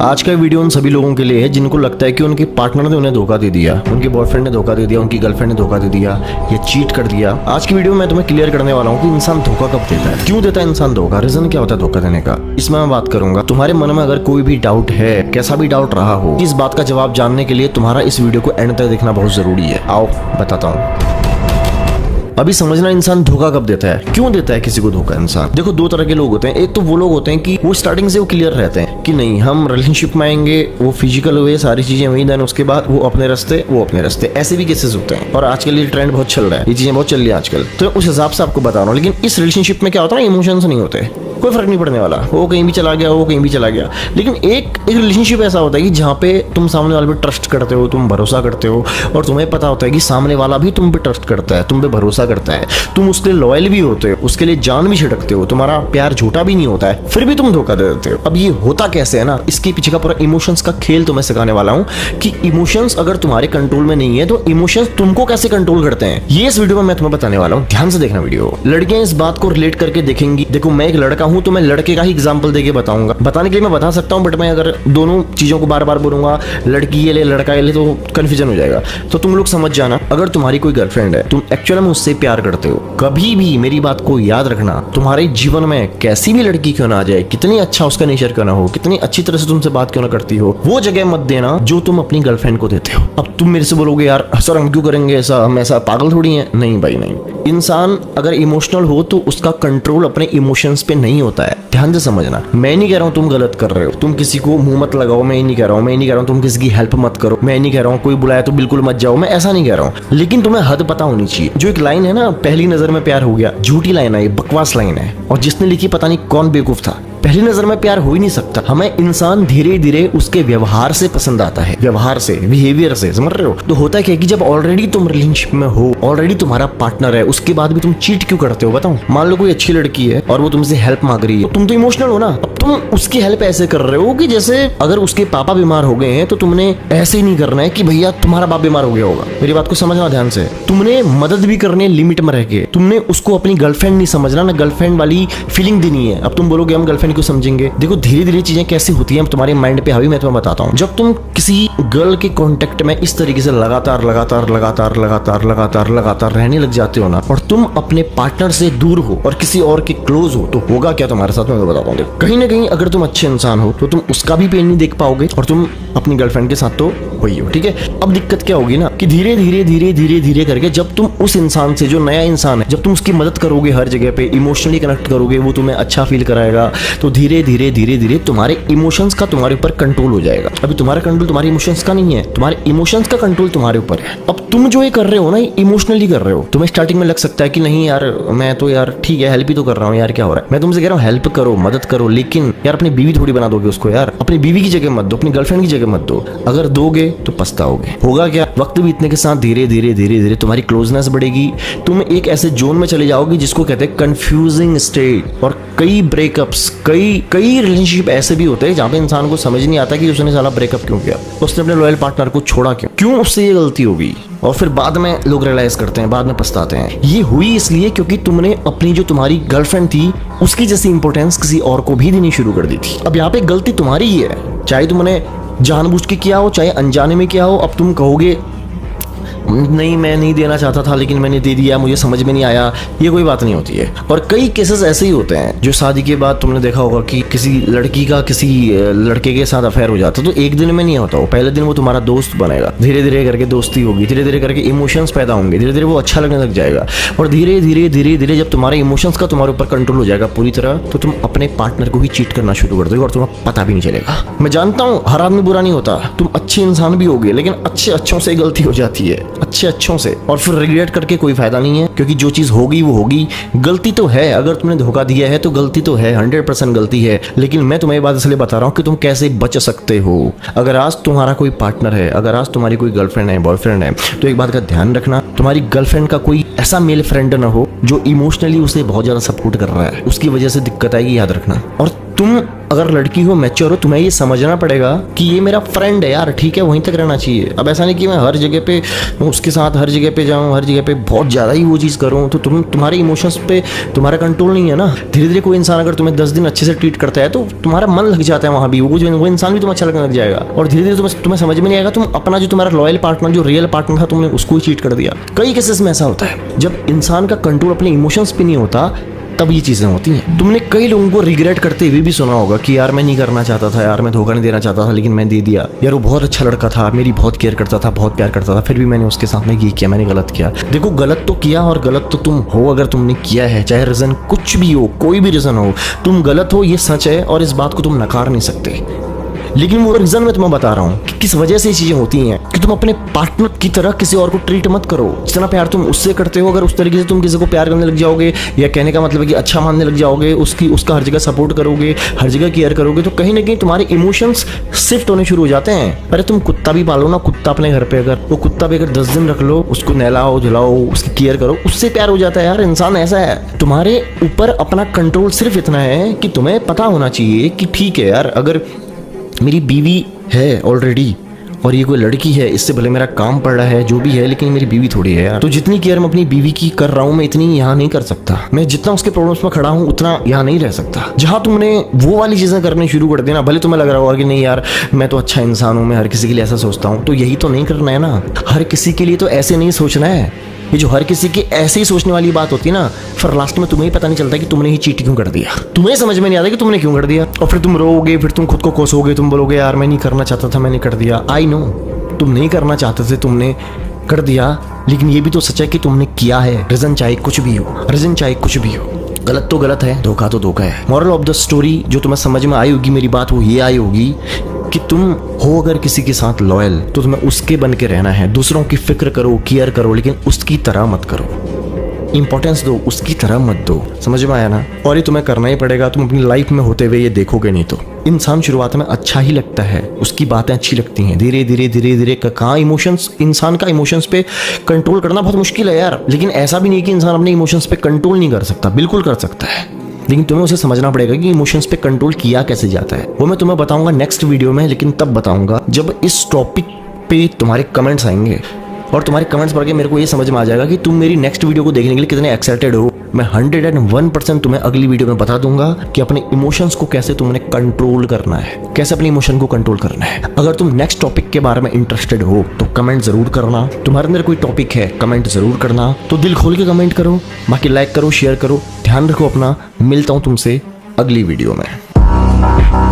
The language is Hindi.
आज का वीडियो उन सभी लोगों के लिए है जिनको लगता है कि उनके पार्टनर ने उन्हें धोखा दे दिया, उनके बॉयफ्रेंड ने धोखा दे दिया, उनकी गर्लफ्रेंड ने धोखा दे दिया या चीट कर दिया। आज की वीडियो में मैं तुम्हें क्लियर करने वाला हूँ कि इंसान धोखा कब देता है, क्यों देता है इंसान धोखा, रीजन क्या होता है धोखा देने का, इसमें मैं बात करूंगा। तुम्हारे मन में अगर कोई भी डाउट है, कैसा भी डाउट रहा हो, इस बात का जवाब जानने के लिए तुम्हारा इस वीडियो को एंड तक देखना बहुत जरूरी है। आओ बताता हूँ। अभी समझना इंसान धोखा कब देता है, क्यों देता है किसी को धोखा इंसान। देखो दो तरह के लोग होते हैं। एक तो वो लोग होते हैं कि वो स्टार्टिंग से वो क्लियर रहते हैं कि नहीं हम रिलेशनशिप में आएंगे, वो फिजिकल हुए सारी चीजें हुई, देन उसके बाद वो अपने रास्ते। ऐसे भी केसेस होते हैं और आजकल ये ट्रेंड बहुत चल रहा है, ये चीजें बहुत चल रही है आजकल, तो उस हिसाब से आपको बता रहा हूँ। लेकिन इस रिलेशनशिप में क्या होता है ना, इमोशंस नहीं होते, कोई फर्क नहीं पड़ने वाला, वो कहीं भी चला गया, वो कहीं भी चला गया। लेकिन एक रिलेशनशिप ऐसा होता है कि जहाँ पे तुम सामने वाले पे ट्रस्ट करते हो, तुम भरोसा करते हो और तुम्हें पता होता है कि सामने वाला भी तुम पे ट्रस्ट करता है, तुम पे भरोसा करता है, तुम उसके लिए लॉयल भी होते हो, उसके लिए जान भी छिड़कते हो, तुम्हारा प्यार झूठा भी नहीं होता है, फिर भी तुम धोखा दे देते हो। अब ये होता कैसे है ना, इसके पीछे का पूरा इमोशंस का खेल तुम्हें सिखाने वाला हूँ कि इमोशंस अगर तुम्हारे कंट्रोल में नहीं है तो इमोशंस तुमको कैसे कंट्रोल करते हैं, ये इस वीडियो में मैं तुम्हें बताने वाला हूँ। ध्यान से देखना वीडियो। लड़कियां इस बात को रिलेट करके देखेंगी। देखो मैं एक लड़का हूं तो मैं लड़के का ही एग्जांपल देके बताऊंगा। बताने के लिए मैं बता सकता हूं, बट मैं अगर दोनों चीजों को बार बार बोलूंगा, लड़की ये ले लड़का ये ले, तो कंफ्यूजन हो जाएगा। तो तुम लोग समझ जाना, अगर तुम्हारी कोई गर्लफ्रेंड है, तुम एक्चुअली में उससे प्यार करते हो, कभी भी मेरी बात को याद रखना, तुम्हारे जीवन में कैसी भी लड़की क्यों ना आ जाए, कितनी अच्छा उसका नेचर क्यों ना हो, कितनी अच्छी तरह से तुमसे बात क्यों ना करती हो, वो जगह मत देना जो तुम अपनी गर्लफ्रेंड को देते हो। अब तुम मेरे से बोलोगे यार सर हम क्यों करेंगे ऐसा, हम ऐसा पागल थोड़ी हैं। नहीं भाई नहीं, इंसान अगर इमोशनल हो तो उसका कंट्रोल अपने इमोशंस पे नहीं होता है। ध्यान से समझना, मैं नहीं कह रहा हूं तुम गलत कर रहे हो, तुम किसी को मुंह मत लगाओ, मैं नहीं कह रहा हूं तुम किसी की हेल्प मत करो, मैं नहीं कह रहा हूं कोई बुलाया तो बिल्कुल मत जाओ, मैं ऐसा नहीं कह रहा हूं। लेकिन तुम्हें हद पता होनी चाहिए। जो एक लाइन है ना, पहली नजर में प्यार हो गया, झूठी लाइन है, ये बकवास लाइन है, और जिसने लिखी पता नहीं कौन बेवकूफ था। पहली नजर में प्यार हो ही नहीं सकता। हमें इंसान धीरे धीरे उसके व्यवहार से पसंद आता है, व्यवहार से, बिहेवियर से, समझ रहे हो। तो होता क्या है कि जब ऑलरेडी तुम रिलेशनशिप में हो, ऑलरेडी तुम्हारा पार्टनर है, उसके बाद भी तुम चीट क्यों करते हो बताओ। मान लो कोई अच्छी लड़की है और वो तुमसे हेल्प मांग रही है, तुम तो इमोशनल हो ना। अब तुम उसकी हेल्प ऐसे कर रहे हो कि जैसे अगर उसके पापा बीमार हो गए हैं तो तुमने ऐसे ही नहीं करना है कि भैया तुम्हारा बाप बीमार हो गया होगा। मेरी बात को समझना ध्यान से। तुमने मदद भी करनी है लिमिट में रह के। तुमने उसको अपनी गर्लफ्रेंड नहीं समझना, ना गर्लफ्रेंड वाली फीलिंग देनी है। अब तुम बोलोगे हम गर्लफ्रेंड को समझेंगे। देखो धीरे धीरे चीजें कैसी होती हैं तुम्हारे माइंड पे हावी, मैं तुम्हें बताता हूँ। जब तुम किसी गर्ल के कांटेक्ट में इस तरीके से लगातार रहने लग जाते हो ना, और तुम अपने पार्टनर से दूर हो और किसी और के क्लोज हो, तो होगा क्या तुम्हारे साथ, मैं बताता हूँ। कहीं ना कहीं अगर तुम अच्छे इंसान हो तो तुम उसका भी पेन नहीं देख पाओगे और तुम अपनी गर्लफ्रेंड के साथ तो वही हो, ठीक है। अब दिक्कत क्या होगी ना कि धीरे धीरे करके जब तुम उस इंसान से, जो नया इंसान है, जब तुम उसकी मदद करोगे, हर जगह पे इमोशनली कनेक्ट करोगे, वो तुम्हें अच्छा फील कराएगा, तो धीरे धीरे तुम्हारे इमोशंस का तुम्हारे ऊपर कंट्रोल हो जाएगा। अभी तुम्हारा कंट्रोल तुम्हारे इमोशंस का नहीं है, तुम्हारे इमोशंस का कंट्रोल तुम्हारे ऊपर है। अब तुम जो ये कर रहे हो ना, इमोशनली कर रहे हो। तुम्हें स्टार्टिंग में लग सकता है कि नहीं यार मैं तो यार ठीक है हेल्प ही तो कर रहा हूँ यार, क्या हो रहा है। मैं तुमसे कह रहा हूँ हेल्प करो, मदद करो, लेकिन यार अपनी बीवी थोड़ी बना दोगे उसको यार। अपनी बीवी की जगह मत दो, अपनी गर्लफ्रेंड की जगह मत दो। अगर दोगे तो पछताओगे। होगा क्या, वक्त बीतने के साथ धीरे धीरे तुम्हारी क्लोजनेस बढ़ेगी। तुम एक ऐसे जोन में चले जाओगे जिसको कहते हैं कंफ्यूजिंग स्टेट। और कई ब्रेकअप्स, कई रिलेशनशिप ऐसे भी होते हैं जहां पे इंसान को समझ नहीं आता कि उसने साला ब्रेकअप क्यों किया, उसने अपने लॉयल पार्टनर को छोड़ा क्यों उससे ये गलती हो गई। और फिर बाद में लोग रियलाइज करते हैं, बाद में पछताते हैं। ये हुई इसलिए क्योंकि तुमने अपनी जो तुम्हारी गर्लफ्रेंड थी उसकी जैसी इंपॉर्टेंस किसी और को भी देनी शुरू कर दी थी। अब यहाँ पे गलती तुम्हारी ही है, चाहे तुमने जानबूझ के किया हो चाहे अनजाने में किया हो। अब तुम कहोगे नहीं मैं नहीं देना चाहता था लेकिन मैंने दे दिया, मुझे समझ में नहीं आया, ये कोई बात नहीं होती है। और कई केसेस ऐसे ही होते हैं जो शादी के बाद तुमने देखा होगा कि किसी लड़की का किसी लड़के के साथ अफेयर हो जाता, तो एक दिन में नहीं होता वो। पहले दिन वो तुम्हारा दोस्त बनेगा, धीरे धीरे करके दोस्ती होगी, धीरे धीरे करके इमोशंस पैदा होंगे, धीरे धीरे वो अच्छा लगने लग जाएगा। और धीरे धीरे जब तुम्हारे इमोशंस का तुम्हारे ऊपर कंट्रोल हो जाएगा पूरी तरह, तो तुम अपने पार्टनर को ही चीट करना शुरू कर दोगे और तुम्हें पता भी नहीं चलेगा। मैं जानता हूँ हर आदमी बुरा नहीं होता, तुम अच्छे इंसान भी होगे, लेकिन अच्छों से गलती हो जाती है, अच्छों से। और फिर रिग्रेट करके कोई फायदा नहीं है, क्योंकि जो चीज होगी वो होगी। गलती तो है, अगर तुमने धोखा दिया है तो गलती तो है, 100% गलती है। लेकिन मैं तुम्हें ये बात इसलिए बता रहा हूँ कि तुम कैसे बच सकते हो। अगर आज तुम्हारा कोई पार्टनर है, अगर आज तुम्हारी कोई गर्लफ्रेंड है, बॉयफ्रेंड है, तो एक बात का ध्यान रखना, तुम्हारी गर्लफ्रेंड का कोई ऐसा मेल फ्रेंड ना हो जो इमोशनली उसे बहुत ज्यादा सपोर्ट कर रहा है, उसकी वजह से दिक्कत आएगी, याद रखना। और तुम अगर लड़की हो, मैच्योर हो, तुम्हें ये समझना पड़ेगा कि ये मेरा फ्रेंड है यार, ठीक है, वहीं तक रहना चाहिए। अब ऐसा नहीं कि मैं हर जगह पे उसके साथ हर जगह पे जाऊँ, हर जगह पे बहुत ज़्यादा ही वो चीज़ करूँ, तो तुम्हारे इमोशंस पे तुम्हारा कंट्रोल नहीं है ना। धीरे धीरे कोई इंसान अगर तुम्हें 10 दिन अच्छे से ट्रीट करता है तो तुम्हारा मन लग जाता है वहाँ भी, वो इंसान भी तुम्हें अच्छा लगने लग जाएगा, और धीरे धीरे तुम्हें समझ में नहीं आएगा तुम अपना जो तुम्हारा लॉयल पार्टनर, जो रियल पार्टनर था, तुमने उसको ही चीट कर दिया। कई केसेस में ऐसा होता है जब इंसान का कंट्रोल अपने इमोशंस पे नहीं होता, तब ये चीज़ें होती हैं। तुमने कई लोगों को रिग्रेट करते हुए भी सुना होगा कि यार मैं नहीं करना चाहता था, यार मैं धोखा नहीं देना चाहता था, लेकिन मैं दे दिया। यार वो बहुत अच्छा लड़का था, मेरी बहुत केयर करता था, बहुत प्यार करता था, फिर भी मैंने उसके साथ में ये किया, मैंने गलत किया। देखो, गलत तो किया और गलत तो तुम हो अगर तुमने किया है, चाहे रीज़न कुछ भी हो, कोई भी रीज़न हो, तुम गलत हो, ये सच है और इस बात को तुम नकार नहीं सकते। लेकिन वो रीज़न मैं तुम्हें बता रहा हूँ कि किस वजह से ये चीज़ें होती हैं कि तुम अपने पार्टनर की तरह किसी और को ट्रीट मत करो। जितना प्यार तुम उससे करते हो, अगर उस तरीके से तुम किसी को प्यार करने लग जाओगे, या कहने का मतलब है कि अच्छा मानने लग जाओगे, उसका हर जगह सपोर्ट करोगे, हर जगह केयर करोगे, तो कहीं ना कहीं तुम्हारे इमोशंस शिफ्ट होने शुरू हो जाते हैं। अरे तुम कुत्ता भी पालो ना, कुत्ता अपने घर पे, अगर वो कुत्ता भी अगर 10 दिन रख लो, उसको नहलाओ धुलाओ, उसकी केयर करो, उससे प्यार हो जाता है यार। इंसान ऐसा है। तुम्हारे ऊपर अपना कंट्रोल सिर्फ इतना है कि तुम्हें पता होना चाहिए कि ठीक है यार, अगर मेरी बीवी है ऑलरेडी और ये कोई लड़की है, इससे भले मेरा काम पड़ रहा है, जो भी है, लेकिन मेरी बीवी थोड़ी है यार। तो जितनी केयर मैं अपनी बीवी की कर रहा हूँ, मैं इतनी यहाँ नहीं कर सकता। मैं जितना उसके प्रॉब्लम्स में खड़ा हूँ उतना यहाँ नहीं रह सकता। जहाँ तुमने वो वाली चीज़ें करनी शुरू कर देना, भले तुम्हें लग रहा होगा कि नहीं यार मैं तो अच्छा इंसान हूँ, मैं हर किसी के लिए ऐसा सोचता हूँ, तो यही तो नहीं करना है ना। हर किसी के लिए तो ऐसे नहीं सोचना है। ये जो हर किसी की ऐसे ही सोचने वाली बात होती है ना, फिर लास्ट में तुम्हें ही पता नहीं चलता कि तुमने ही चीट क्यों कर दिया। तुम्हें समझ में नहीं आता कि तुमने क्यों कर दिया, और फिर तुम रोओगे, फिर तुम खुद को कोसोगे, तुम बोलोगे यार मैं नहीं करना चाहता था, मैंने कर दिया। आई नो तुम नहीं करना चाहते थे, तुमने कर दिया, लेकिन ये भी तो सच है कि तुमने किया है। रीजन चाहे कुछ भी हो, रीजन चाहे कुछ भी हो, गलत तो गलत है, धोखा तो धोखा है। मॉरल ऑफ द स्टोरी जो तुम्हें समझ में आई होगी मेरी बात, वो ये आई होगी कि तुम हो अगर किसी के साथ लॉयल, तो तुम्हें उसके बन के रहना है। दूसरों की फिक्र करो, केयर करो, लेकिन उसकी तरह मत करो। इंपॉर्टेंस दो, उसकी तरह मत दो। समझ में आया ना। और ये तुम्हें करना ही पड़ेगा। तुम अपनी लाइफ में होते हुए ये देखोगे नहीं तो इंसान शुरुआत में अच्छा ही लगता है, उसकी बातें अच्छी लगती हैं, धीरे धीरे धीरे धीरे कहाँ इमोशंस, इंसान का इमोशंस पे कंट्रोल करना बहुत मुश्किल है यार। लेकिन ऐसा भी नहीं कि इंसान अपने इमोशंस पे कंट्रोल नहीं कर सकता, बिल्कुल कर सकता है, लेकिन तुम्हें उसे समझना पड़ेगा कि इमोशंस पे कंट्रोल किया कैसे जाता है। वो मैं तुम्हें बताऊंगा नेक्स्ट वीडियो में, लेकिन तब बताऊंगा जब इस टॉपिक पे तुम्हारे कमेंट्स आएंगे, और तुम्हारे कमेंट्स पढ़ के मेरे को ये समझ में आ जाएगा कि तुम मेरी नेक्स्ट वीडियो को देखने के लिए कितने एक्साइटेड हो। मैं 101% तुम्हें अगली वीडियो में बता दूंगा कि अपने इमोशंस को कैसे तुमने कंट्रोल करना है, कैसे अपने इमोशन को कंट्रोल करना है। अगर तुम नेक्स्ट टॉपिक के बारे में इंटरेस्टेड हो तो कमेंट जरूर करना। तुम्हारे अंदर कोई टॉपिक है, कमेंट जरूर करना। तो दिल खोल के कमेंट करो, बाकी लाइक करो, शेयर करो। ध्यान रखो अपना। मिलता हूं तुमसे अगली वीडियो में।